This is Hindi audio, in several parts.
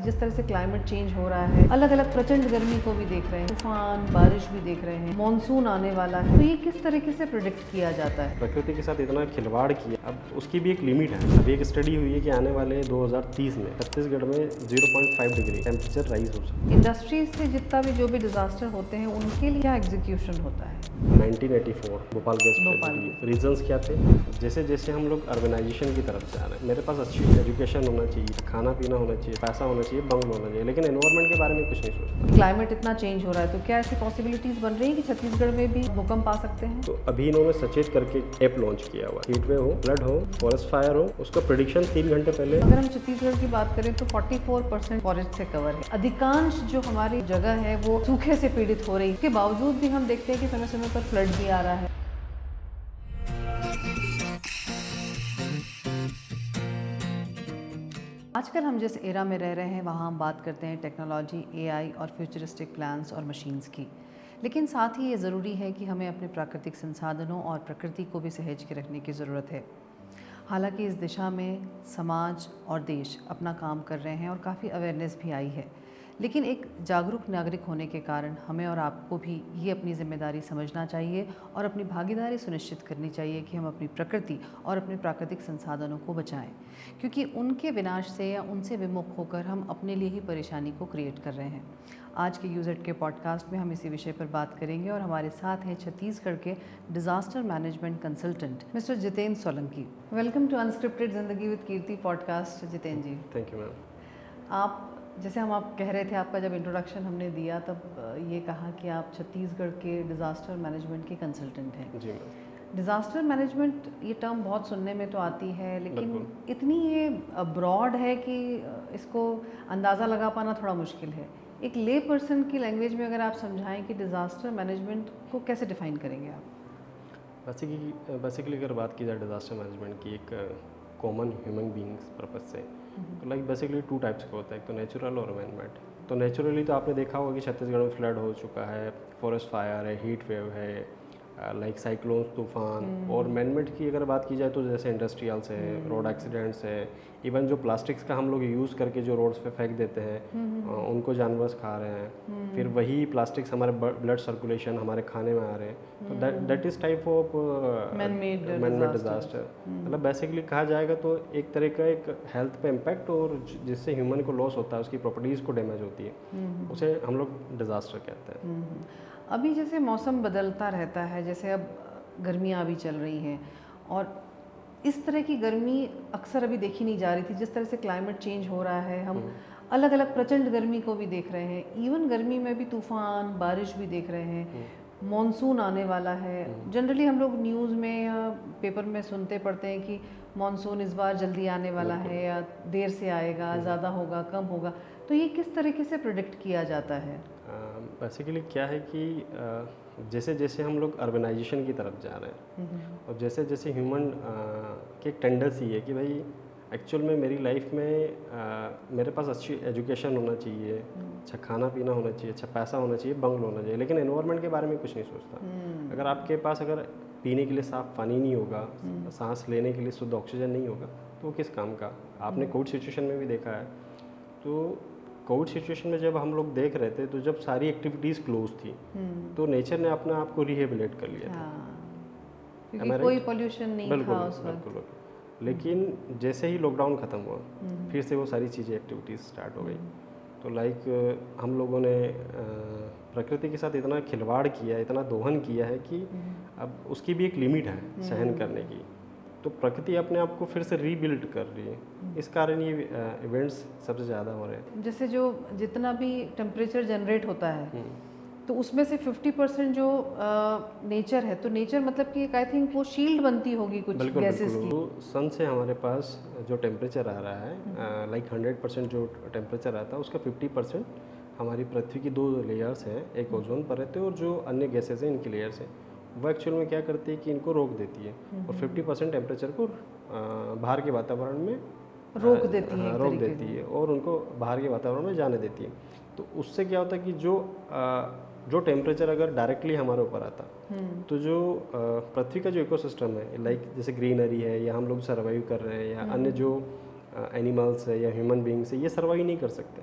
थी। जिस तरह से क्लाइमेट चेंज हो रहा है, अलग अलग प्रचंड गर्मी को भी देख रहे हैं, तूफान बारिश भी देख रहे हैं, मानसून आने वाला है, तो ये किस तरीके से प्रेडिक्ट किया जाता है? प्रकृति के साथ इतना खिलवाड़ किया, अब उसकी भी एक लिमिट है। अभी एक स्टडी हुई है कि आने वाले 2030 में छत्तीसगढ़ में 0.5 डिग्री टेम्परेचर राइज हो सकता है। इंडस्ट्रीज से जितना भी जो भी डिजास्टर होते हैं उनके लिए क्या एग्जीक्यूशन होता है? 1984 भोपाल गैस ट्रेजेडी। रीजंस क्या थे? जैसे जैसे हम लोग अर्बनाइजेशन की तरफ जा रहे हैं, मेरे पास अच्छी एजुकेशन होना चाहिए, खाना पीना होना चाहिए, पैसा होना चाहिए, बंगलो होना चाहिए, लेकिन एनवायरनमेंट के बारे में कुछ नहीं सोचता। क्लाइमेट इतना चेंज हो रहा है तो क्या ऐसी पॉसिबिलिटीज बन रही है कि छत्तीसगढ़ में भी भूकंप आ सकते हैं? तो अभी इन्होंने सचेत करके ऐप लॉन्च किया हुआ, हीट वेव हो, फ्लड हो, फॉरेस्ट फायर हो, उसका प्रेडिक्शन 3 घंटे पहले। अगर हम छत्तीसगढ़ की बात करें तो 44% फॉरेस्ट से कवर है। अधिकांश जो हमारी जगह है वो सूखे से पीड़ित हो रही है। इसके बावजूद भी हम देखते हैं कि समय समय पर फ्लड भी आ रहा है। आजकल हम जिस एरा में रह रहे हैं वहाँ हम बात करते हैं टेक्नोलॉजी, एआई और फ्यूचरिस्टिक प्लान्स और मशीन्स की, लेकिन साथ ही ये ज़रूरी है कि हमें अपने प्राकृतिक संसाधनों और प्रकृति को भी सहेज के रखने की ज़रूरत है। हालांकि इस दिशा में समाज और देश अपना काम कर रहे हैं और काफ़ी अवेयरनेस भी आई है, लेकिन एक जागरूक नागरिक होने के कारण हमें और आपको भी ये अपनी जिम्मेदारी समझना चाहिए और अपनी भागीदारी सुनिश्चित करनी चाहिए कि हम अपनी प्रकृति और अपने प्राकृतिक संसाधनों को बचाएं, क्योंकि उनके विनाश से या उनसे विमुख होकर हम अपने लिए ही परेशानी को क्रिएट कर रहे हैं। आज के यूज़ के पॉडकास्ट में हम इसी विषय पर बात करेंगे और हमारे साथ हैं छत्तीसगढ़ के disaster management consultant mister Jitendra Solanki. Welcome to unscripted Zindagi with Kirti podcast Jitendra ji. Thank you ma'am. आप जैसे आप कह रहे थे, आपका जब इंट्रोडक्शन हमने दिया तब ये कहा कि आप छत्तीसगढ़ के डिज़ास्टर मैनेजमेंट के कंसल्टेंट हैं। जी मैम। डिज़ास्टर मैनेजमेंट ये टर्म बहुत सुनने में तो आती है, लेकिन इतनी ये ब्रॉड है कि इसको अंदाज़ा लगा पाना थोड़ा मुश्किल है। एक ले पर्सन की लैंग्वेज में अगर आप समझाएं कि डिज़ास्टर मैनेजमेंट को कैसे डिफ़ाइन करेंगे आप? बेसिकली अगर बात की जाए डिज़ास्टर मैनेजमेंट की एक कॉमन ह्यूमन बींग्स पर्पज से, तो लाइक बेसिकली 2 टाइप्स का होता है, एक तो नेचुरल और मैनमेड। तो नेचुरली तो आपने देखा होगा कि छत्तीसगढ़ में फ्लड हो चुका है, फॉरेस्ट फायर है, हीट वेव है, लाइक साइक्लोन्स, तूफान। और मैनमेड की अगर बात की जाए तो जैसे इंडस्ट्रियल्स है, रोड एक्सीडेंट्स है, इवन जो प्लास्टिक्स का हम लोग यूज़ करके जो रोड्स पे फेंक देते हैं उनको जानवर खा रहे हैं, फिर वही प्लास्टिक्स हमारे ब्लड सर्कुलेशन हमारे खाने में आ रहे हैं, तो that is type of manmade disaster. मतलब बेसिकली कहा जाएगा तो एक तरह का एक हेल्थ पे इम्पैक्ट और जिससे ह्यूमन को लॉस होता है, उसकी प्रॉपर्टीज़ को डैमेज होती है, उसे हम लोग डिज़ास्टर कहते हैं। अभी जैसे मौसम बदलता रहता है, जैसे अब गर्मियाँ अभी चल रही हैं और इस तरह की गर्मी अक्सर अभी देखी नहीं जा रही थी। जिस तरह से क्लाइमेट चेंज हो रहा है, हम अलग अलग प्रचंड गर्मी को भी देख रहे हैं। इवन गर्मी में भी तूफान बारिश भी देख रहे हैं, मॉनसून आने वाला है। जनरली हम लोग न्यूज़ में या पेपर में सुनते पढ़ते हैं कि मॉनसून इस बार जल्दी आने वाला है या देर से आएगा, ज़्यादा होगा, कम होगा। तो ये किस तरीके से प्रेडिक्ट किया जाता है? बेसिकली क्या है कि जैसे जैसे हम लोग अर्बनाइजेशन की तरफ जा रहे हैं और जैसे जैसे ह्यूमन की एक टेंडेंसी है कि भाई एक्चुअल में मेरी लाइफ में मेरे पास अच्छी एजुकेशन होना चाहिए, अच्छा खाना पीना होना चाहिए, अच्छा पैसा होना चाहिए, बंगलो होना चाहिए, लेकिन एनवायरनमेंट के बारे में कुछ नहीं सोचता। अगर आपके पास अगर पीने के लिए साफ़ पानी नहीं होगा, सांस लेने के लिए शुद्ध ऑक्सीजन नहीं होगा, तो वो किस काम का? आपने कोविड सिचुएशन में भी देखा है। तो कोविड सिचुएशन में जब हम लोग देख रहे थे तो जब सारी एक्टिविटीज़ क्लोज थी तो नेचर ने अपने आप को रिहेबिलेट कर लिया था। क्योंकि कोई पोल्यूशन नहीं था उस वक्त। बिल्कुल। लेकिन जैसे ही लॉकडाउन ख़त्म हुआ फिर से वो सारी चीज़ें एक्टिविटीज़ स्टार्ट हो गई। तो लाइक हम लोगों ने प्रकृति के साथ इतना खिलवाड़ किया, इतना दोहन किया है कि अब उसकी भी एक लिमिट है सहन करने की। तो प्रकृति अपने आप को फिर से रीबिल्ड कर रही है, इस कारण ये इवेंट्स सबसे ज़्यादा हो रहे हैं। जैसे जो जितना भी टेम्परेचर जनरेट होता है तो उसमें से 50% जो नेचर है, तो नेचर मतलब कि आई थिंक वो शील्ड बनती होगी कुछ गैसेस की। तो सन से हमारे पास जो टेम्परेचर आ रहा है, लाइक 100% जो टेम्परेचर आता है उसका 50% हमारी पृथ्वी की 2 लेयर्स हैं, एक ओजोन परत है और जो अन्य गैसेज हैं इनकी लेयर्स हैं, वो एक्चुअल में क्या करती है कि इनको रोक देती है और 50% टेम्परेचर को बाहर के वातावरण में रोक देती है और उनको बाहर के वातावरण में जाने देती है। तो उससे क्या होता है कि जो टेम्परेचर अगर डायरेक्टली हमारे ऊपर आता तो जो पृथ्वी का जो इकोसिस्टम है, लाइक जैसे ग्रीनरी है या हम लोग सर्वाइव कर रहे हैं या अन्य जो एनिमल्स है या ह्यूमन बींग्स है, ये सर्वाइव नहीं कर सकते।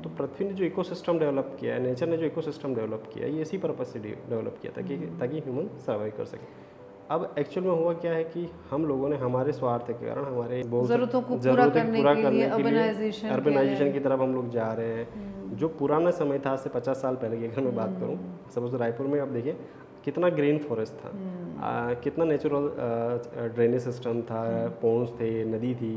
तो पृथ्वी ने जो इकोसिस्टम डेवलप किया है, नेचर ने जो इकोसिस्टम डेवलप किया है, ये इसी पर्पज से डेवलप किया था कि ताकि ह्यूमन सर्वाइव कर सके। अब एक्चुअल में हुआ क्या है कि हम लोगों ने हमारे स्वार्थ के कारण हमारे ज़रूरतों को पूरा करने के लिए अर्बनाइजेशन की तरफ हम लोग जा रहे हैं। जो पुराना समय था, आज से 50 साल पहले की अगर मैं बात करूँ, सपोज रायपुर में आप देखिए कितना ग्रीन फॉरेस्ट था, कितना नेचुरल ड्रेनेज सिस्टम था, पोन्स थे, नदी थी।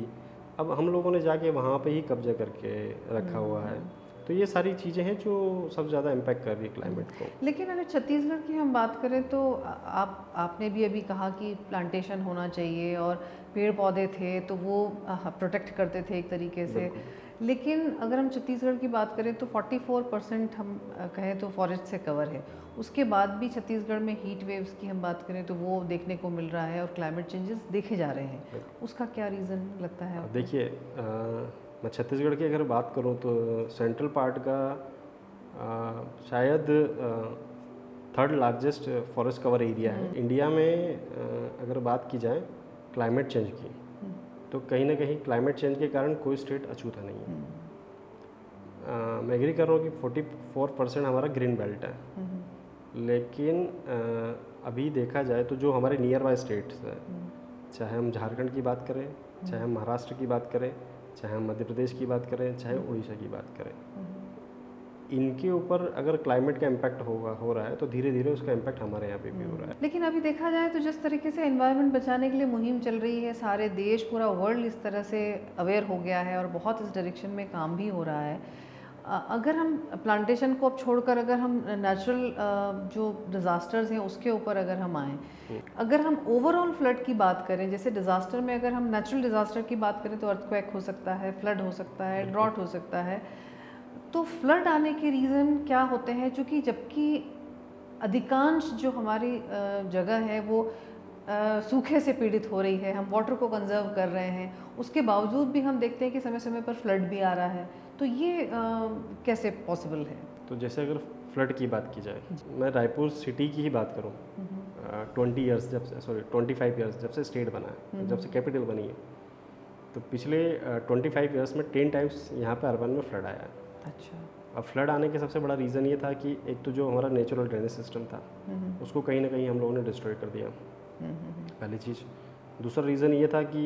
अब हम लोगों ने जाके वहाँ पे ही कब्जा करके रखा हुआ है। तो ये सारी चीज़ें हैं जो सबसे ज़्यादा इम्पैक्ट कर रही है क्लाइमेट को। लेकिन अगर छत्तीसगढ़ की हम बात करें तो आपने भी अभी कहा कि प्लांटेशन होना चाहिए और पेड़ पौधे थे तो वो प्रोटेक्ट करते थे एक तरीके से। लेकिन अगर हम छत्तीसगढ़ की बात करें तो 44% हम कहें तो फॉरेस्ट से कवर है। उसके बाद भी छत्तीसगढ़ में हीट वेव्स की हम बात करें तो वो देखने को मिल रहा है और क्लाइमेट चेंजेस देखे जा रहे हैं। उसका क्या रीज़न लगता है आपको? देखिए, मैं छत्तीसगढ़ की अगर बात करूं तो सेंट्रल पार्ट का शायद third largest forest cover area है इंडिया में। अगर बात की जाए क्लाइमेट चेंज की, तो कहीं ना कहीं क्लाइमेट चेंज के कारण कोई स्टेट अछूता नहीं है। मैं एग्री कर रहा हूँ कि 44% हमारा ग्रीन बेल्ट है, लेकिन अभी देखा जाए तो जो हमारे नियर बाय स्टेट्स है, चाहे हम झारखंड की बात करें, चाहे हम महाराष्ट्र की बात करें, चाहे हम मध्य प्रदेश की बात करें, चाहे उड़ीसा की बात करें, इनके ऊपर अगर क्लाइमेट का इम्पैक्ट हो रहा है तो धीरे धीरे उसका इम्पैक्ट हमारे यहाँ पे भी हो रहा है। लेकिन अभी देखा जाए तो जिस तरीके से एनवायरनमेंट बचाने के लिए मुहिम चल रही है, सारे देश, पूरा वर्ल्ड इस तरह से अवेयर हो गया है और बहुत इस डायरेक्शन में काम भी हो रहा है। अगर हम प्लांटेशन को अब छोड़कर अगर हम नेचुरल जो डिज़ास्टर्स हैं उसके ऊपर अगर हम आएँ, अगर हम ओवरऑल फ्लड की बात करें, जैसे डिज़ास्टर में अगर हम नेचुरल डिज़ास्टर की बात करें तो अर्थक्वेक हो सकता है, फ्लड हो सकता है, ड्रॉट हो सकता है। तो फ्लड आने के रीज़न क्या होते हैं? चूँकि जबकि अधिकांश जो हमारी जगह है वो सूखे से पीड़ित हो रही है, हम वाटर को कंजर्व कर रहे हैं, उसके बावजूद भी हम देखते हैं कि समय समय पर फ्लड भी आ रहा है। तो ये कैसे पॉसिबल है? तो जैसे अगर फ्लड की बात की जाए, मैं रायपुर सिटी की ही बात करूँ, 25 ईयर्स जब से स्टेट बना है, जब से कैपिटल बनी है, तो पिछले 25 ईयर्स में 10 टाइम्स यहाँ पे अर्बन में फ्लड आया है। अच्छा। अब फ्लड आने के सबसे बड़ा रीज़न ये था कि एक तो जो हमारा नेचुरल ड्रेनेज सिस्टम था उसको कहीं ना कहीं हम लोगों ने डिस्ट्रॉय कर दिया, पहली चीज़। दूसरा रीज़न ये था कि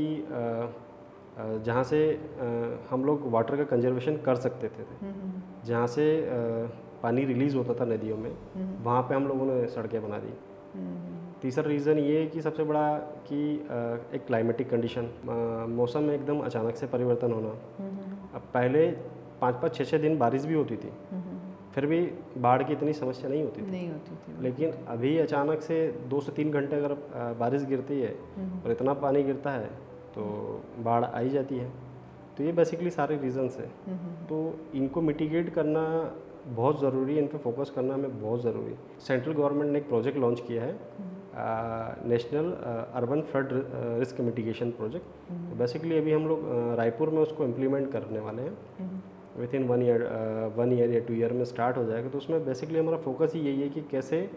जहाँ से हम लोग वाटर का कंजर्वेशन कर सकते थे, जहाँ से पानी रिलीज़ होता था नदियों में, वहाँ पे हम लोगों ने सड़कें बना दी। तीसरा रीज़न ये कि सबसे बड़ा कि एक क्लाइमेटिक कंडीशन, मौसम में एकदम अचानक से परिवर्तन होना। अब पहले 5-5, 6-6 दिन बारिश भी होती थी, फिर भी बाढ़ की इतनी समस्या नहीं होती थी। लेकिन अभी अचानक से 2 से 3 घंटे अगर बारिश गिरती है और इतना पानी गिरता है तो बाढ़ आई जाती है। तो ये बेसिकली सारे रीजंस हैं। तो इनको मिटिगेट करना बहुत ज़रूरी है, इन पे फोकस करना हमें बहुत ज़रूरी है। सेंट्रल गवर्नमेंट ने एक प्रोजेक्ट लॉन्च किया है, national urban flood risk mitigation project. Basically अभी हम लोग रायपुर में उसको इम्प्लीमेंट करने वाले हैं। विद इन 1 ईयर या 2 ईयर में स्टार्ट हो जाएगा। तो उसमें बेसिकली हमारा फोकस ही यही है कि कैसे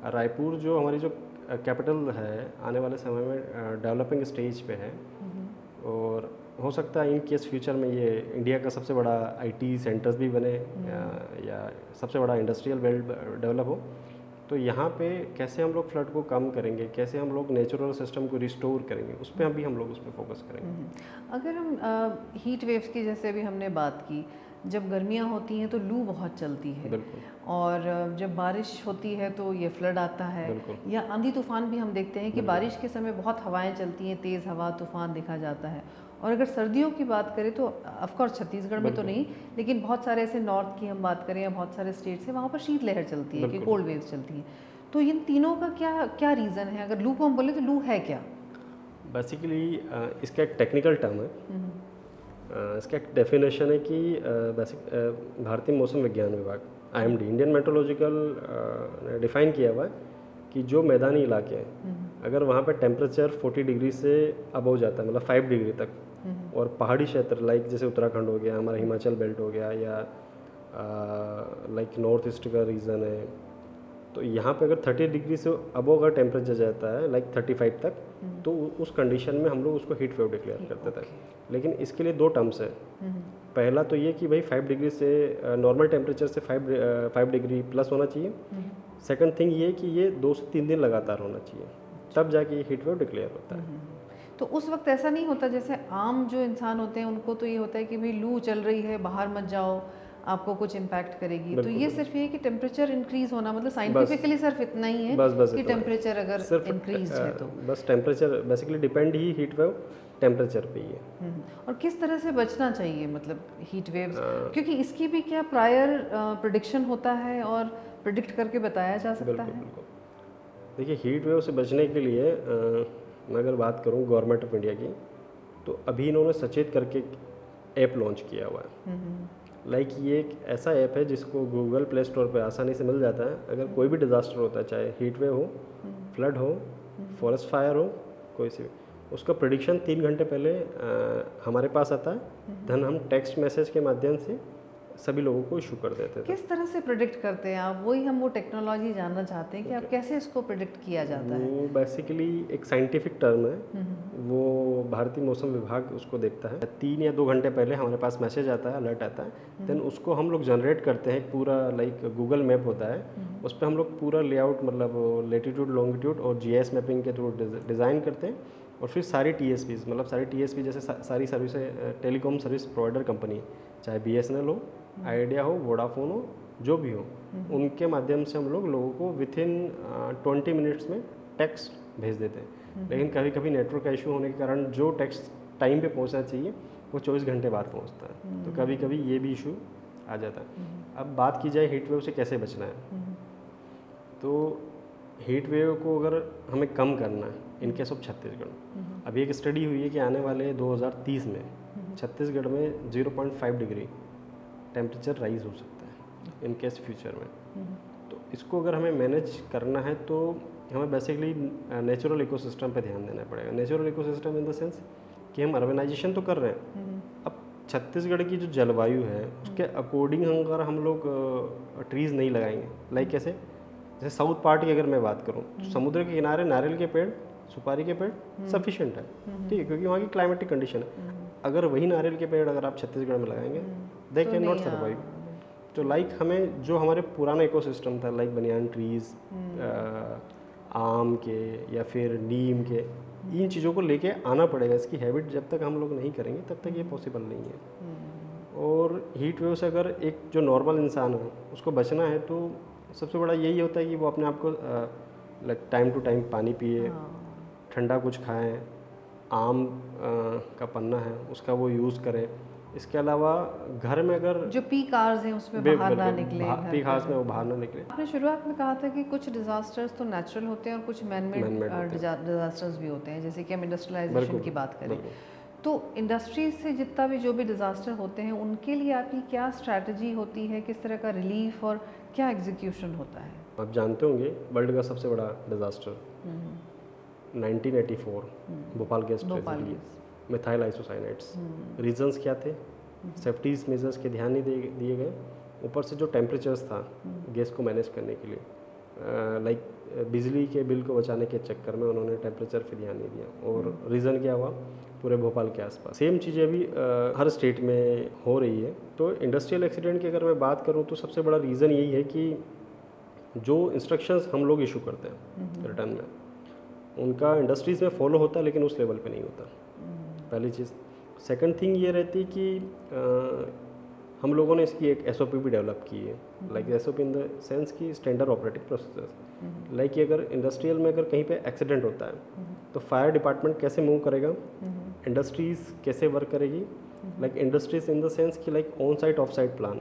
रायपुर जो हमारी जो कैपिटल है आने वाले समय में डेवलपिंग स्टेज पे है, और हो सकता है इन केस फ्यूचर में ये इंडिया का सबसे बड़ा आईटी सेंटर्स भी बने या सबसे बड़ा इंडस्ट्रियल बेल्ट डेवलप हो। तो यहाँ पे कैसे हम लोग फ्लड को कम करेंगे, कैसे हम लोग नेचुरल सिस्टम को रिस्टोर करेंगे, उस पर हम लोग उस पर फोकस करेंगे। अगर हम हीट वेव्स की जैसे अभी हमने बात की, जब गर्मियाँ होती हैं तो लू बहुत चलती है, और जब बारिश होती है तो ये फ्लड आता है, या आंधी तूफान भी हम देखते हैं कि बारिश के समय बहुत हवाएं चलती हैं, तेज़ हवा तूफान देखा जाता है। और अगर सर्दियों की बात करें तो ऑफकोर्स छत्तीसगढ़ में तो नहीं, लेकिन बहुत सारे ऐसे नॉर्थ की हम बात करें या बहुत सारे स्टेट्स हैं वहाँ पर शीतलहर चलती है कि कोल्ड वेव्स चलती हैं। तो इन तीनों का क्या रीज़न है? अगर लू को हम बोले तो लू है क्या? बेसिकली इसका एक टेक्निकल टर्म है, इसका एक डेफिनेशन है कि भारतीय मौसम विज्ञान विभाग IMD इंडियन मेट्रोलॉजिकल ने डिफ़ाइन किया हुआ है कि जो मैदानी इलाके हैं अगर वहाँ पे टेम्परेचर 40 डिग्री से अबव जाता है, मतलब 5 डिग्री तक, और पहाड़ी क्षेत्र लाइक जैसे उत्तराखंड हो गया, हमारा हिमाचल बेल्ट हो गया, या लाइक नॉर्थ ईस्ट का रीजन है, तो यहाँ पे अगर 30 डिग्री से अबव अगर टेम्परेचर जाता है लाइक 35 तक, तो उस कंडीशन में हम लोग उसको हीट वेव डिक्लेयर करते थे। लेकिन इसके लिए 2 टर्म्स है। पहला तो ये कि भाई 5 डिग्री से नॉर्मल टेम्परेचर से 5 डिग्री प्लस होना चाहिए। सेकंड थिंग ये कि ये 2 से 3 दिन लगातार होना चाहिए, तब जाके ये हीट वेव डिक्लेयर होता है। तो उस वक्त ऐसा नहीं होता, जैसे आम जो इंसान होते हैं उनको तो ये होता है कि भाई लू चल रही है, बाहर मत जाओ, आपको कुछ इम्पैक्ट करेगी, तो ये सिर्फ ये कि टेम्परेचर इंक्रीज होना, मतलब साइंटिफिकली सिर्फ इतना ही है कि टेम्परेचर अगर इंक्रीज है तो बस टेम्परेचर बेसिकली डिपेंड ही हीट वेव टेम्परेचर पे ही है। और किस तरह से बचना चाहिए मतलब हीट वेव्स, क्योंकि इसकी भी क्या प्रायर प्रेडिक्शन होता है और प्रेडिक्ट करके बताया जा सकता है? बिल्कुल। देखिए हीट वेव से बचने के लिए मैं अगर बात करूं गवर्नमेंट ऑफ इंडिया की, तो अभी इन्होंने सचेत करके ऐप लॉन्च किया हुआ है। लाइक ये एक ऐसा ऐप है जिसको गूगल प्ले स्टोर पे आसानी से मिल जाता है। अगर कोई भी डिज़ास्टर होता है, चाहे हीट वेव हो, फ्लड हो, फॉरेस्ट फायर हो, कोई सी भी, उसका प्रेडिक्शन 3 घंटे पहले हमारे पास आता है। देन हम टेक्स्ट मैसेज के माध्यम से सभी लोगों को इशू कर देते थे। किस तरह से प्रेडिक्ट करते हैं आप? वही हम वो टेक्नोलॉजी जानना चाहते हैं कि आप कैसे इसको प्रेडिक्ट किया जाता है। वो बेसिकली एक साइंटिफिक टर्म है, वो भारतीय मौसम विभाग उसको देखता है। 3 या 2 घंटे पहले हमारे पास मैसेज आता है, अलर्ट आता है, देन उसको हम लोग जनरेट करते हैं। पूरा लाइक गूगल मैप होता है, उस पर हम लोग पूरा लेआउट मतलब लेटीट्यूड लॉन्गिट्यूड और जीआईएस मैपिंग के थ्रू डिज़ाइन करते हैं। और फिर सारी टीएसपीज मतलब सारी टीएसपी जैसे सारी services telecom service provider company, चाहे बीएसएनएल हो, आइडिया हो, वोडाफोन हो, जो भी हो, उनके माध्यम से हम लोगों को विथिन 20 मिनट्स में टेक्स्ट भेज देते हैं। लेकिन कभी कभी नेटवर्क का इशू होने के कारण जो टेक्स्ट टाइम पे पहुंचना चाहिए वो 24 घंटे बाद पहुंचता है, तो कभी कभी ये भी इशू आ जाता है। अब बात की जाए हीट वेव से कैसे बचना है, तो हीट वेव को अगर हमें कम करना है इन केस ऑफ छत्तीसगढ़, अभी एक स्टडी हुई है कि आने वाले 2030 में छत्तीसगढ़ में 0.5 डिग्री टेम्परेचर राइज हो सकता है इन केस फ्यूचर में। तो इसको अगर हमें मैनेज करना है तो हमें बेसिकली नेचुरल इकोसिस्टम पे ध्यान देना पड़ेगा। Natural ecosystem in the sense कि हम अर्बनाइजेशन तो कर रहे हैं, अब छत्तीसगढ़ की जो जलवायु है उसके अकॉर्डिंग अगर हम लोग ट्रीज़ नहीं लगाएंगे, लाइक कैसे, जैसे साउथ पार्ट की अगर मैं बात करूँ तो समुद्र के किनारे नारियल के पेड़, सुपारी के पेड़ सफिशिएंट है, ठीक है, क्योंकि वहाँ की क्लाइमेटिक कंडीशन है। अगर वही नारियल के पेड़ अगर आप छत्तीसगढ़ में लगाएंगे दे कैन नॉट सर्वाइव। तो लाइक हमें जो हमारे पुराना इकोसिस्टम था लाइक बनियान ट्रीज, आम के या फिर नीम के, इन चीज़ों को लेके आना पड़ेगा। इसकी हैबिट जब तक हम लोग नहीं करेंगे तब तक ये पॉसिबल नहीं है। और हीट वेव से अगर एक जो नॉर्मल इंसान है उसको बचना है तो सबसे बड़ा यही होता है कि वो अपने आप को लाइक टाइम टू टाइम पानी पिए, ठंडा कुछ खाएं, आम का पन्ना है उसका वो यूज़ करें। इसके अलावा घर में अगर जो पीक आवर्स हैं उसमें बाहर ना निकले, पीक आवर्स में वो बाहर ना निकले। आपने शुरुआत में कहा था कि कुछ डिजास्टर्स तो नेचुरल होते हैं और कुछ मैन मेड डिजास्टर्स भी होते हैं, जैसे कि हम इंडस्ट्रियलाइजेशन की बात करें तो इंडस्ट्रीज से जितना भी जो भी डिजास्टर होते हैं उनके लिए आपकी क्या स्ट्रैटेजी होती है, किस तरह का रिलीफ और क्या एग्जीक्यूशन होता है? आप जानते होंगे वर्ल्ड का सबसे बड़ा disaster 1984 Bhopal gas tragedy, methyl isocyanates. Reasons क्या थे? सेफ्टीज मेजर्स के ध्यान नहीं दिए गए, ऊपर से जो टेम्परेचर्स था गैस को मैनेज करने के लिए, लाइक बिजली के बिल को बचाने के चक्कर में उन्होंने टेम्परेचर पे ध्यान नहीं दिया। और रीज़न क्या हुआ? पूरे भोपाल के आसपास सेम चीज़ें अभी हर स्टेट में हो रही है। तो इंडस्ट्रियल एक्सीडेंट की अगर मैं बात करूँ तो सबसे बड़ा रीज़न यही है कि जो इंस्ट्रक्शंस हम लोग इशू करते हैं रिटर्न में, उनका इंडस्ट्रीज़ में फॉलो होता है लेकिन उस लेवल पे नहीं होता, पहली चीज़। सेकंड थिंग ये रहती कि हम लोगों ने इसकी एक एसओपी भी डेवलप की है, like SOP in the sense की स्टैंडर्ड ऑपरेटिंग प्रोसीजर्स। लाइक कि अगर इंडस्ट्रियल में अगर कहीं पे एक्सीडेंट होता है तो फायर डिपार्टमेंट कैसे मूव करेगा, इंडस्ट्रीज़ कैसे वर्क करेगी, like industries in the sense कि like on site off site plan.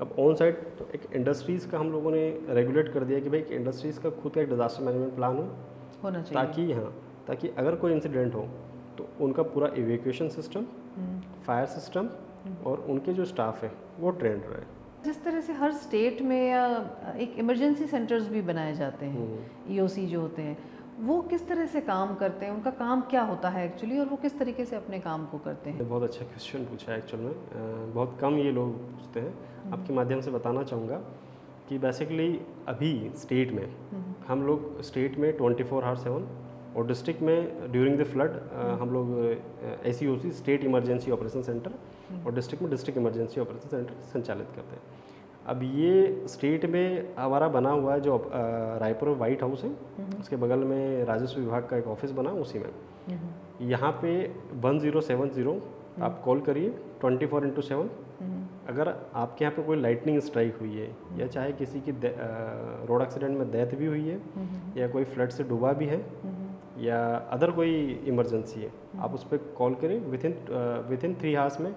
अब ऑन साइट तो एक इंडस्ट्रीज़ का हम लोगों ने रेगुलेट कर दिया कि भाई इंडस्ट्रीज़ का खुद का एक डिजास्टर मैनेजमेंट प्लान होना चाहिए, ताकि अगर कोई इंसिडेंट हो तो उनका पूरा इवैक्यूएशन सिस्टम, फायर सिस्टम और उनके जो स्टाफ है वो ट्रेंड रहे। जिस तरह से हर स्टेट में या एक इमरजेंसी सेंटर्स भी बनाए जाते हैं, ईओसी जो होते हैं, वो किस तरह से काम करते हैं, उनका काम क्या होता है एक्चुअली, और वो किस तरीके से अपने काम को करते हैं? बहुत अच्छा क्वेश्चन पूछा है एक्चुअल में, बहुत कम ये लोग पूछते हैं। आपके माध्यम से बताना चाहूँगा कि बेसिकली अभी स्टेट में हम लोग स्टेट में 24/7 और डिस्ट्रिक्ट में ड्यूरिंग द फ्लड हम लोग SEOC state emergency operation centre और डिस्ट्रिक्ट में डिस्ट्रिक्ट इमरजेंसी ऑपरेशन सेंटर संचालित करते हैं। अब ये स्टेट में हमारा बना हुआ है जो रायपुर में वाइट हाउस है, उसके बगल में राजस्व विभाग का एक ऑफिस बना, उसी में यहाँ पे 1070 आप कॉल करिए 24/7। अगर आपके यहाँ पे कोई लाइटनिंग स्ट्राइक हुई है या चाहे किसी की रोड एक्सीडेंट में डेथ भी हुई है या कोई फ्लड से डूबा भी है या अदर कोई इमरजेंसी है, आप उस पर कॉल करें। विथिन 3 आवर्स में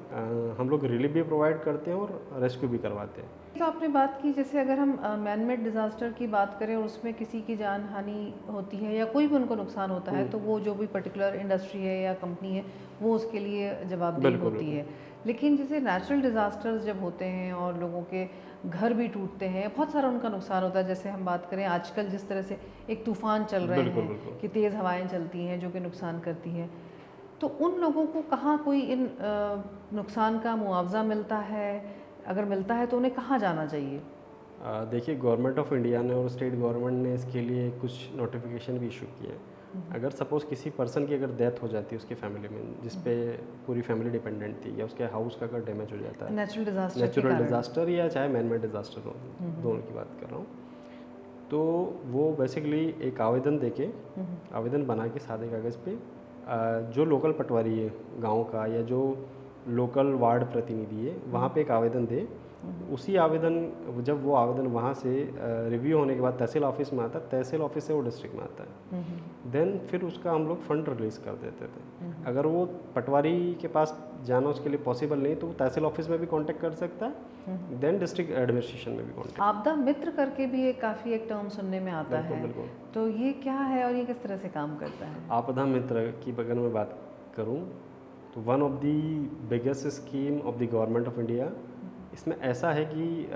हम लोग रिलीफ भी प्रोवाइड करते हैं और रेस्क्यू भी करवाते हैं। तो आपने बात की, जैसे अगर हम मैन मेड डिज़ास्टर की बात करें और उसमें किसी की जान हानि होती है या कोई भी उनको नुकसान होता है, तो वो जो भी पर्टिकुलर इंडस्ट्री है या कंपनी है वो उसके लिए जवाबदेह होती है। लेकिन जैसे नेचुरल डिज़ास्टर्स जब होते हैं और लोगों के घर भी टूटते हैं, बहुत सारा उनका नुकसान होता है। जैसे हम बात करें आजकल जिस तरह से एक तूफ़ान चल रहे हैं कि तेज़ हवाएं चलती हैं जो कि नुकसान करती हैं, तो उन लोगों को कहाँ कोई इन नुकसान का मुआवजा मिलता है? अगर मिलता है तो उन्हें कहाँ जाना चाहिए? देखिए, गवर्नमेंट ऑफ इंडिया ने और स्टेट गवर्नमेंट ने इसके लिए कुछ नोटिफिकेशन भी इशू किए हैं। अगर सपोज़ किसी पर्सन की अगर डेथ हो जाती है उसकी फैमिली में, जिस पे पूरी फैमिली डिपेंडेंट थी, या उसके हाउस का अगर डैमेज हो जाता है नेचुरल डिज़ास्टर या चाहे मैन मेड डिज़ास्टर हो, दोनों की बात कर रहा हूँ, तो वो बेसिकली एक आवेदन देके आवेदन बना के सादे कागज़ पे जो लोकल पटवारी है गांव का या जो लोकल वार्ड प्रतिनिधि है वहाँ पे एक आवेदन दे। उसी आवेदन जब वो आवेदन वहाँ से रिव्यू होने के बाद तहसील ऑफिस में आता है, तहसील ऑफिस से वो डिस्ट्रिक्ट में आता है, देन फिर उसका हम लोग फंड रिलीज़ कर देते थे। अगर वो पटवारी के पास जाना उसके लिए पॉसिबल नहीं तो वो तहसील ऑफिस में भी कांटेक्ट कर सकता है, देन डिस्ट्रिक्ट एडमिनिस्ट्रेशन में भी कांटेक्ट। आपदा मित्र करके भी काफ़ी एक टर्म सुनने में आता है, बिल्कुल। तो ये क्या है और ये किस तरह से काम करता है? आपदा मित्र की अगर मैं बात करूँ तो one of the biggest scheme of the government of India, इसमें ऐसा है कि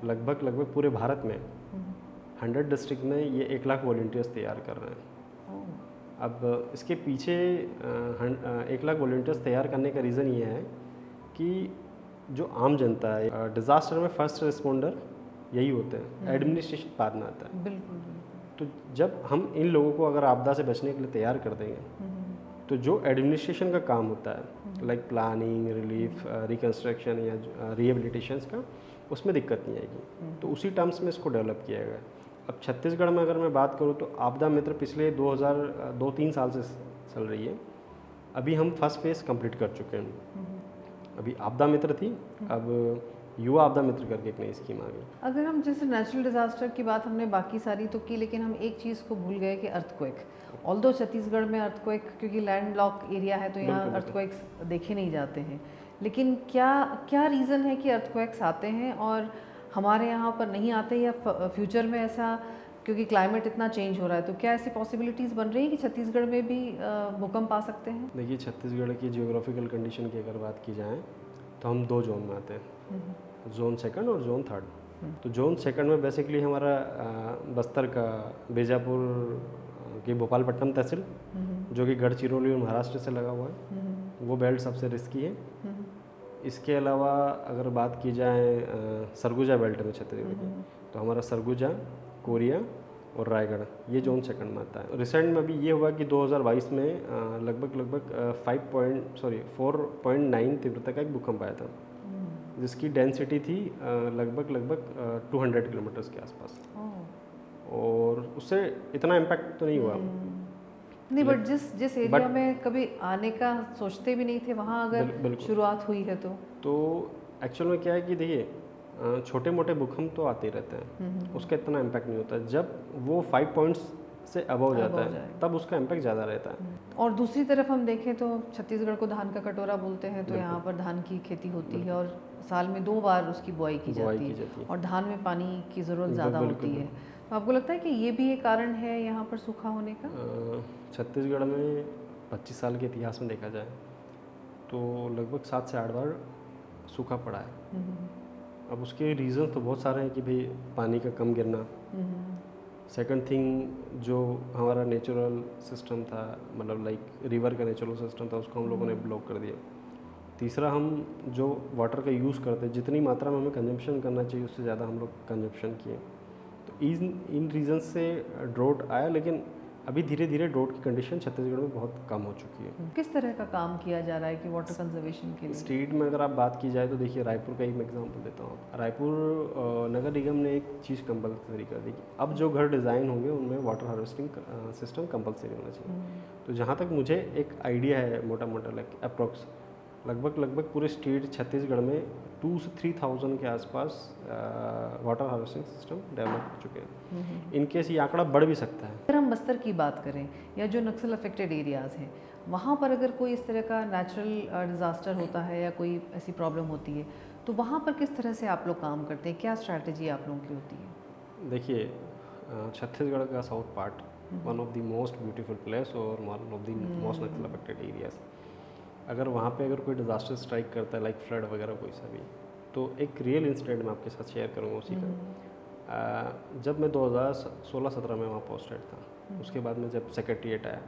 लगभग पूरे भारत में 100 डिस्ट्रिक्ट में ये 1 लाख वॉलंटियर्स तैयार कर रहे हैं। अब इसके पीछे 1 लाख वॉलंटियर्स तैयार करने का रीज़न ये है कि जो आम जनता है, डिज़ास्टर में फर्स्ट रिस्पॉन्डर यही होते हैं, एडमिनिस्ट्रेशन बाद में आता है। बिल्कुल। तो जब हम इन लोगों को अगर आपदा से बचने के लिए तैयार कर देंगे तो जो एडमिनिस्ट्रेशन का काम होता है लाइक प्लानिंग, रिलीफ, रिकन्स्ट्रक्शन या रिहेबिलिटेशंस का, उसमें दिक्कत नहीं आएगी। तो उसी टर्म्स में इसको डेवलप किया गया। अब छत्तीसगढ़ में अगर मैं बात करूँ तो आपदा मित्र पिछले 2002-3 साल से चल रही है। अभी हम फर्स्ट फेज़ कंप्लीट कर चुके हैं। अभी आपदा मित्र थी, अब युवा आपदा मित्र करके एक नई स्कीम आ गई। अगर हम जैसे नेचुरल डिज़ास्टर की बात हमने बाकी सारी तो की, लेकिन हम एक चीज़ को भूल गए कि अर्थक्वेक। ऑल्दो छत्तीसगढ़ में अर्थक्वेक क्योंकि लैंड लॉक एरिया है तो यहाँ अर्थक्वेक्स देखे नहीं जाते हैं, लेकिन क्या रीज़न है कि अर्थक्वेक्स आते हैं और हमारे यहाँ पर नहीं आते, या फ्यूचर में ऐसा क्योंकि क्लाइमेट इतना चेंज हो रहा है, तो क्या ऐसी पॉसिबिलिटीज़ बन रही है कि छत्तीसगढ़ में भी भूकंप आ सकते हैं? देखिए, छत्तीसगढ़ की जियोग्राफिकल कंडीशन की अगर बात की जाए तो हम 2 जोन में आते हैं, जोन 2 और जोन 3। तो जोन 2 में बेसिकली हमारा बस्तर का बीजापुर की भोपालपट्टनम तहसील, जो कि गढ़चिरौली और महाराष्ट्र से लगा हुआ है, वो बेल्ट सबसे रिस्की है। इसके अलावा अगर बात की जाए सरगुजा बेल्ट में छत्तीसगढ़ की, तो हमारा सरगुजा, कोरिया और रायगढ़ ये जोन 2 में आता है। रिसेंट में अभी ये हुआ कि 2022 में लगभग 4.9 तीव्रता का एक भूकंप आया था, जिसकी डेंसिटी थी लगभग 200 किलोमीटर्स के आसपास, और उससे इतना इम्पैक्ट तो नहीं हुआ। नहीं, बट जिस एरिया में कभी आने का सोचते भी नहीं थे वहाँ अगर शुरुआत हुई है तो एक्चुअल में क्या है कि देखिए, छोटे मोटे भूकंप तो आते ही रहते हैं, उसका इतना इम्पैक्ट नहीं होता। जब वो 5 पॉइंट्स से अबव जाता है तब उसका इम्पैक्ट ज़्यादा रहता है। और दूसरी तरफ हम देखें तो छत्तीसगढ़ को धान का कटोरा बोलते हैं, तो यहाँ पर धान की खेती होती है और साल में 2 बार उसकी बुआई की जाती है, और धान में पानी की ज़रूरत ज़्यादा होती है। तो आपको लगता है कि ये भी एक कारण है यहाँ पर सूखा होने का? छत्तीसगढ़ में 25 साल के इतिहास में देखा जाए तो लगभग 7 से 8 बार सूखा पड़ा है। अब उसके रीज़न तो बहुत सारे हैं कि भाई पानी का कम गिरना, सेकंड थिंग जो हमारा नेचुरल सिस्टम था, मतलब लाइक रिवर का नेचुरल सिस्टम था, उसको हम लोगों ने ब्लॉक कर दिया। तीसरा, हम जो वाटर का यूज़ करते हैं, जितनी मात्रा में हमें कंजम्पशन करना चाहिए उससे ज़्यादा हम लोग कंजम्पशन किए। तो इन रीज़न से ड्रॉट आया, लेकिन अभी धीरे धीरे ड्रॉट की कंडीशन छत्तीसगढ़ में बहुत कम हो चुकी है। किस तरह का काम किया जा रहा है कि वाटर कंजर्वेशन के लिए? स्टेट में अगर आप बात की जाए तो देखिए, रायपुर का ही मैं एग्जांपल देता हूँ। रायपुर नगर निगम ने एक चीज़ कंपलसरी कर दी कि अब जो घर डिज़ाइन होंगे उनमें वाटर हार्वेस्टिंग सिस्टम कंपलसरी होना चाहिए। तो जहाँ तक मुझे एक आइडिया है, मोटा मोटा लाइक अप्रोक्स लगभग पूरे स्टेट छत्तीसगढ़ में 2 से 3,000 के आसपास वाटर हार्वेस्टिंग सिस्टम डेवलप हो चुके हैं। इनकेस ये आंकड़ा बढ़ भी सकता है। अगर हम बस्तर की बात करें या जो नक्सल अफेक्टेड एरियाज़ हैं, वहाँ पर अगर कोई इस तरह का नेचुरल डिज़ास्टर होता है या कोई ऐसी प्रॉब्लम होती है, तो वहाँ पर किस तरह से आप लोग काम करते हैं? क्या स्ट्रैटेजी आप लोगों की होती है? देखिए, छत्तीसगढ़ का south part one of the most beautiful place और one of the most Naxal affected areas. अगर वहाँ पे अगर कोई डिज़ास्टर स्ट्राइक करता है लाइक फ्लड वगैरह कोई सा भी, तो एक रियल इंसिडेंट मैं आपके साथ शेयर करूँगा उसी का। जब मैं 2016-17 में वहाँ पोस्टेड था, उसके बाद में जब सेक्रेटरीट आया,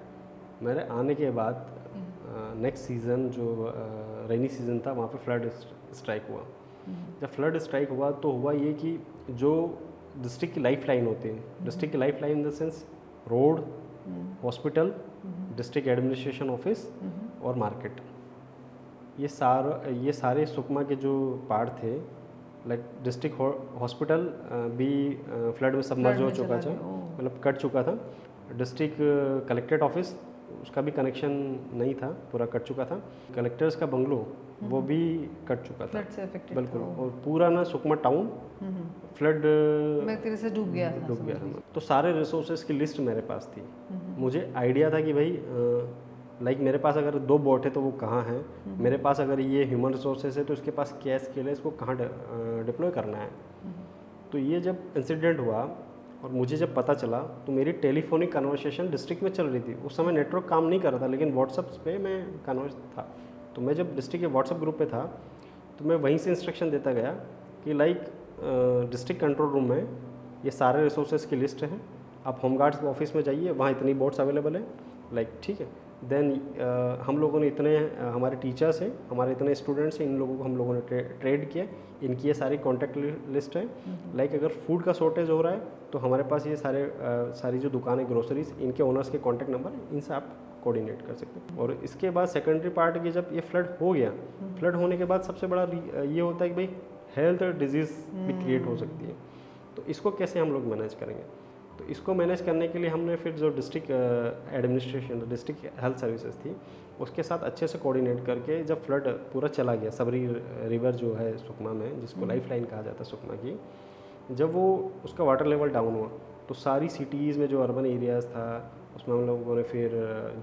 मेरे आने के बाद नेक्स्ट सीज़न जो रेनी सीज़न था, वहाँ पे फ्लड स्ट्राइक हुआ। जब फ्लड स्ट्राइक हुआ तो हुआ ये कि जो डिस्ट्रिक्ट की लाइफ लाइन होती है, डिस्ट्रिक्ट की life line in the sense road, hospital, district administration office और मार्केट, ये सारे सुकमा के जो पार्ट थे, लाइक डिस्ट्रिक्ट हॉस्पिटल भी फ्लड में सबमर्ज हो चुका था, मतलब कट चुका था। डिस्ट्रिक्ट कलेक्ट्रेट ऑफिस, उसका भी कनेक्शन नहीं था, पूरा कट चुका था। कलेक्टर्स का बंगलो वो भी कट चुका था, बिल्कुल। और पूरा ना सुकमा टाउन फ्लड से डूब गया था। तो सारे रिसोर्सेज की लिस्ट मेरे पास थी। मुझे आइडिया था कि भाई लाइक मेरे पास अगर 2 बोट है तो वो कहाँ है, मेरे पास अगर ये ह्यूमन रिसोर्सेज है तो इसके पास क्या स्किल है, इसको कहाँ डिप्लॉय करना है। तो ये जब इंसिडेंट हुआ और मुझे जब पता चला, तो मेरी टेलीफोनिक कन्वर्सेशन डिस्ट्रिक्ट में चल रही थी। उस समय नेटवर्क काम नहीं कर रहा था, लेकिन व्हाट्सएप पे मैं कन्वर्स था। तो मैं जब डिस्ट्रिक्ट के व्हाट्सएप ग्रुप पे था, तो मैं वहीं से इंस्ट्रक्शन देता गया कि लाइक डिस्ट्रिक्ट कंट्रोल रूम में ये सारे रिसोर्सेज की लिस्ट है, आप होमगार्ड्स ऑफिस में जाइए, वहाँ इतनी बोट्स अवेलेबल है, लाइक ठीक है। देन हम लोगों ने इतने हमारे टीचर्स हैं, हमारे इतने स्टूडेंट्स हैं, इन लोगों को हम लोगों ने ट्रेड किया, इनकी ये सारी कॉन्टैक्ट लिस्ट है। लाइक अगर फूड का शॉर्टेज हो रहा है तो हमारे पास ये सारी जो दुकानें ग्रोसरीज, इनके ओनर्स के कॉन्टैक्ट नंबर, इनसे आप कोऑर्डिनेट कर सकते हैं। और इसके बाद सेकेंडरी पार्ट की जब ये फ्लड हो गया, फ्लड होने के बाद सबसे बड़ा ये होता है कि भाई हेल्थ डिजीज़ भी क्रिएट हो सकती है। तो इसको कैसे हम लोग मैनेज करेंगे? तो इसको मैनेज करने के लिए हमने फिर जो district administration, district health services थी, उसके साथ अच्छे से कोऑर्डिनेट करके जब फ्लड पूरा चला गया, सबरी रिवर जो है सुकमा में, जिसको लाइफ लाइन कहा जाता है सुकमा की, जब वो उसका वाटर लेवल डाउन हुआ, तो सारी सिटीज़ में जो अर्बन एरियाज़ था, उसमें हम लोगों ने फिर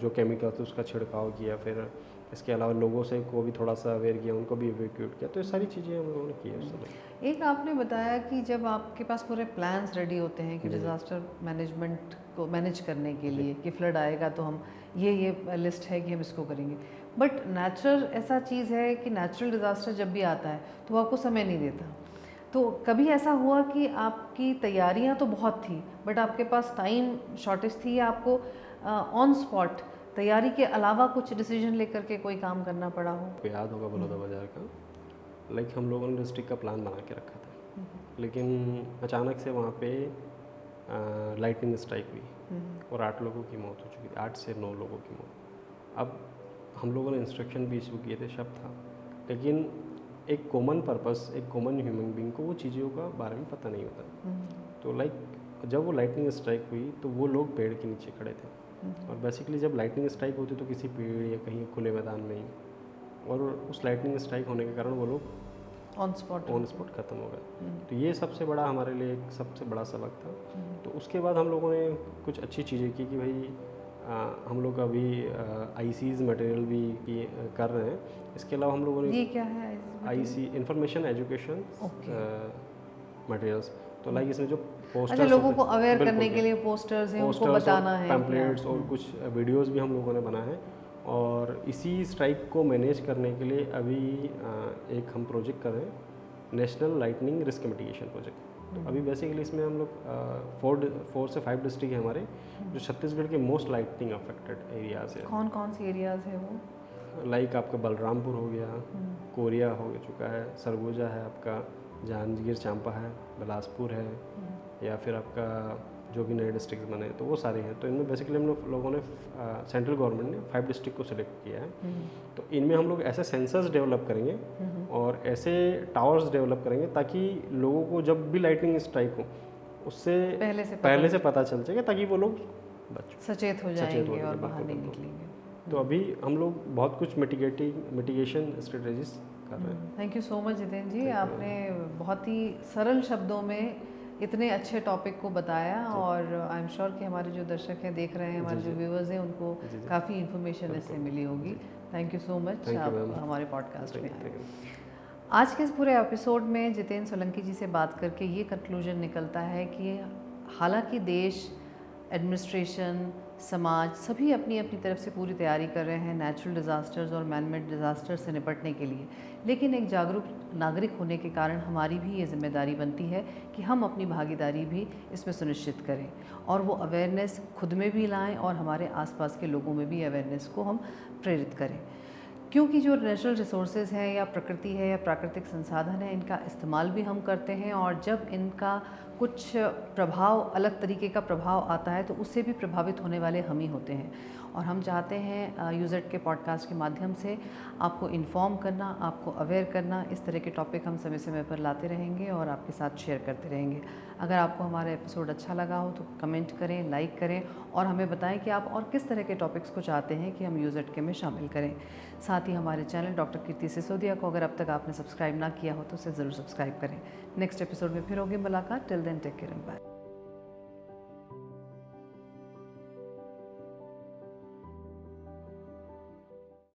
जो केमिकल थे उसका छिड़काव किया। फिर इसके अलावा लोगों से को भी थोड़ा सा अवेयर किया, उनको भी इवैक्यूएट किया। तो ये सारी चीज़ें हम लोगों ने की उस समय। एक आपने बताया कि जब आपके पास पूरे प्लान्स रेडी होते हैं कि डिज़ास्टर मैनेजमेंट को मैनेज करने के लिए कि फ्लड आएगा तो हम ये लिस्ट है कि हम इसको करेंगे, बट नेचुरल ऐसा चीज़ है कि नेचुरल डिज़ास्टर जब भी आता है तो वो आपको समय नहीं देता। तो कभी ऐसा हुआ कि आपकी तैयारियां तो बहुत थी बट आपके पास टाइम शॉर्टेज थी, या आपको ऑन स्पॉट तैयारी के अलावा कुछ डिसीजन लेकर के कोई काम करना पड़ा हो? आपको याद होगा बलौदा बाजार का, लाइक हम लोगों ने डिस्ट्रिक्ट का प्लान बना के रखा था, लेकिन अचानक से वहाँ पे लाइटनिंग स्ट्राइक हुई और 8 लोगों की मौत हो चुकी थी, 8 से 9 लोगों की मौत। अब हम लोगों ने इंस्ट्रक्शन भी इशू किए थे, शब्द था, लेकिन एक कॉमन पर्पस, एक कॉमन ह्यूमन बीइंग को वो चीज़ों का बारे में पता नहीं होता। तो लाइक जब वो लाइटनिंग स्ट्राइक हुई तो वो लोग पेड़ के नीचे खड़े थे, और बेसिकली जब लाइटनिंग स्ट्राइक होती तो किसी पेड़ या कहीं खुले मैदान में ही, और उस लाइटनिंग स्ट्राइक होने के कारण वो लोग ऑन स्पॉट ख़त्म हो गए। तो ये सबसे बड़ा हमारे लिए एक सबसे बड़ा सबक था। तो उसके बाद हम लोगों ने कुछ अच्छी चीज़ें की कि भाई हम लोग अभी आईसीज मटेरियल भी कर रहे हैं। इसके अलावा हम लोगों ने, ये क्या है आईसी, इंफॉर्मेशन एजुकेशन मटेरियल्स, तो लाइक इसमें जो पोस्टर्स, अच्छा, लोगों को अवेयर करने के लिए पोस्टर्स हैं, उनको बताना है, पैम्पलेट्स और कुछ वीडियोस भी हम लोगों ने बनाए हैं। और इसी स्ट्राइक को मैनेज करने के लिए अभी एक हम प्रोजेक्ट कर रहे हैं, national lightning risk mitigation project. तो अभी बेसिकली इसमें हम लोग 4 से 5 डिस्ट्रिक्ट हैं हमारे, जो छत्तीसगढ़ के मोस्ट लाइटनिंग अफेक्टेड एरियाज़ है। कौन कौन सी एरियाज़ है वो? लाइक आपका बलरामपुर हो गया, कोरिया हो चुका है, सरगोजा है आपका, जांजगीर चांपा है, बिलासपुर है, या फिर आपका जो भी नए डिस्ट्रिक्ट बने तो वो सारे हैं। तो इनमें बेसिकली हम लोगों ने सेंट्रल गवर्नमेंट ने 5 डिस्ट्रिक्ट को सिलेक्ट किया है। तो इनमें हम लोग ऐसे सेंसर्स डेवलप करेंगे और ऐसे टावर्स डेवलप करेंगे ताकि लोगों को जब भी लाइटनिंग स्ट्राइक हो उससे पहले से पता चल जाएगा, ताकि वो लोग सचेत हो जाएंगे और बाहर नहीं निकलेंगे। तो अभी हम लोग बहुत कुछ मिटिगेशन स्ट्रेटजीज कर रहे हैं। Thank you so much Jitendra ji, आपने बहुत ही सरल शब्दों में इतने अच्छे टॉपिक को बताया और आई एम श्योर कि हमारे जो दर्शक हैं, देख रहे हैं, हमारे जो व्यूअर्स हैं, उनको काफ़ी इन्फॉर्मेशन इससे मिली होगी। थैंक यू सो मच आप हमारे पॉडकास्ट में आए। आज के इस पूरे एपिसोड में जितेंद्र सोलंकी जी से बात करके ये कंक्लूजन निकलता है कि हालांकि देश, एडमिनिस्ट्रेशन, समाज सभी अपनी अपनी तरफ से पूरी तैयारी कर रहे हैं नेचुरल डिज़ास्टर्स और मैन मेड डिज़ास्टर्स से निपटने के लिए, लेकिन एक जागरूक नागरिक होने के कारण हमारी भी ये जिम्मेदारी बनती है कि हम अपनी भागीदारी भी इसमें सुनिश्चित करें और वो अवेयरनेस खुद में भी लाएं और हमारे आसपास के लोगों में भी अवेयरनेस को हम प्रेरित करें। क्योंकि जो नेचुरल रिसोर्सेज हैं या प्रकृति है या प्राकृतिक संसाधन है, इनका इस्तेमाल भी हम करते हैं और जब इनका कुछ प्रभाव, अलग तरीके का प्रभाव आता है तो उससे भी प्रभावित होने वाले हम ही होते हैं। और हम चाहते हैं यूज़ेड के पॉडकास्ट के माध्यम से आपको इन्फॉर्म करना, आपको अवेयर करना। इस तरह के टॉपिक हम समय समय पर लाते रहेंगे और आपके साथ शेयर करते रहेंगे। अगर आपको हमारा एपिसोड अच्छा लगा हो तो कमेंट करें, लाइक करें और हमें बताएं कि आप और किस तरह के टॉपिक्स को चाहते हैं कि हम यूज़ेड के में शामिल करें। साथ ही हमारे चैनल डॉक्टर कीर्ति सिसोदिया को अगर अब तक आपने सब्सक्राइब ना किया हो तो उसे ज़रूर सब्सक्राइब करें। नेक्स्ट एपिसोड में फिर होगी मुलाकात। Till then take care and bye.